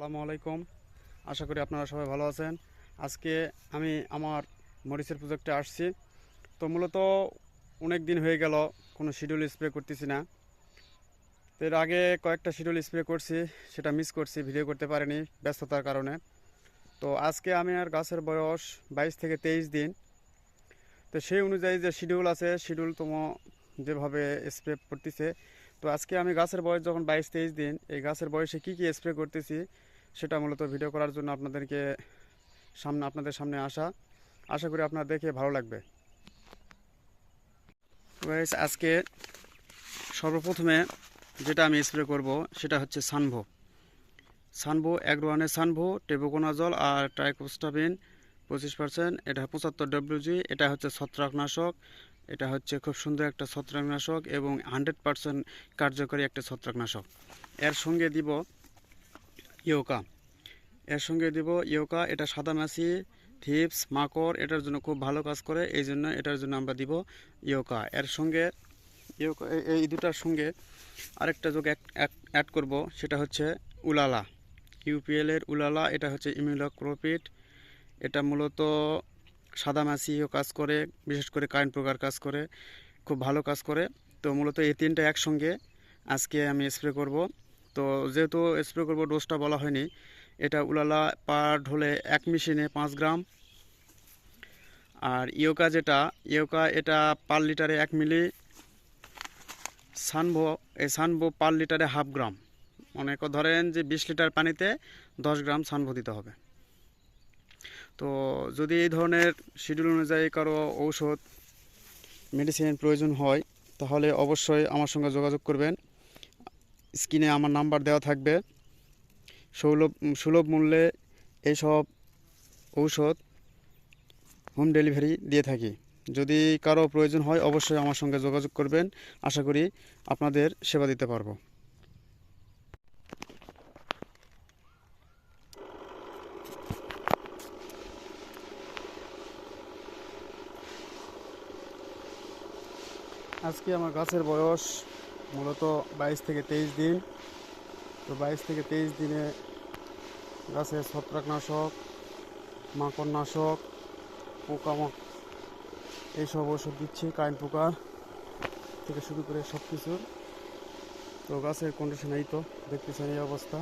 আসসালামু আলাইকুম। আশা করি আপনারা সবাই ভালো আছেন। আজকে আমি আমার মরিচের প্রজেক্টে আসছি। তো মূলত অনেক দিন হয়ে গেল কোনো শিডিউল স্প্রে করতেছি না। তো এর আগে কয়েকটা শিডিউল স্প্রে করছি, সেটা মিস করছি, ভিডিও করতে পারিনি ব্যস্ততার কারণে। তো আজকে আমি আর গাছের বয়স 22 থেকে 23 দিন। তো সেই অনুযায়ী যে শিডিউল আছে, শিডিউল যেভাবে স্প্রে করতেছে। তো আজকে আমি গাছের বয়স যখন 22-23 দিন, এই গাছের বয়সে কি কি স্প্রে করতেছি সেটা মূলত ভিডিও করার জন্য আপনাদের সামনে আশা করি আপনার দেখে ভালো লাগবে। গাইস, আজকে সর্বপ্রথমে যেটা আমি স্প্রে করব সেটা হচ্ছে সানভো অ্যাগ্রোয়ানের সানভো, টেবুকোনাজল আর ট্রাইকোস্টাবিন 25%। এটা 75 WG। এটা হচ্ছে ছত্রাকনাশক। এটা হচ্ছে খুব সুন্দর একটা ছত্রাকনাশক এবং 100% কার্যকরী একটা ছত্রাকনাশক। এর সঙ্গে দিব ইয়োকা। এটা সাদামাছি, থিপস, মাকড় এটার জন্য খুব ভালো কাজ করে, এই জন্য এটার জন্য আমরা দিব ইয়োকা। এর সঙ্গে এই দুটার সঙ্গে আরেকটা যোগ অ্যাড করব, সেটা হচ্ছে উলালা, ইউপিএল এর উলালা। এটা হচ্ছে ইমিউনোক্লোপিড। এটা মূলত সাদামাছিও কাজ করে, বিশেষ করে কারেন্ট পোকার কাজ করে, খুব ভালো কাজ করে। তো মূলত এই তিনটা একসঙ্গে আজকে আমি স্প্রে করব। তো যেহেতু স্প্রে করব, ডোজটা বলা হয়নি। এটা উলালা পার ঢোলে 1 মেশিনে 5 গ্রাম। আর ইয়োকা এটা পার লিটারে 1 মিলি। সানভো পার লিটারে হাফ গ্রাম। মনে ধরেন যে 20 লিটার পানিতে 10 গ্রাম সানভো দিতে হবে। তো যদি এই ধরনের শিডিউল অনুযায়ী কারো ঔষধ মেডিসিন প্রয়োজন হয়, তাহলে অবশ্যই আমার সঙ্গে যোগাযোগ করবেন। স্ক্রিনে আমার নাম্বার দেওয়া থাকবে। সুলভ মূল্যে এইসব ঔষধ হোম ডেলিভারি দিয়ে থাকি। যদি কারো প্রয়োজন হয়, অবশ্যই আমার সঙ্গে যোগাযোগ করবেন। আশা করি আপনাদের সেবা দিতে পারবো। আজকে আমার গাছের বয়স মূলত 22 থেকে 23 দিন। তো 22 থেকে 23 দিনে গাছের ছত্রাকনাশক, মাকড়নাশক, পোকামাকড় এইসব ওষুধ দিচ্ছি, কারেন্ট পোকা থেকে শুরু করে সব কিছু। তো গাছের কন্ডিশন এই তো দেখতেছেন, এই অবস্থা।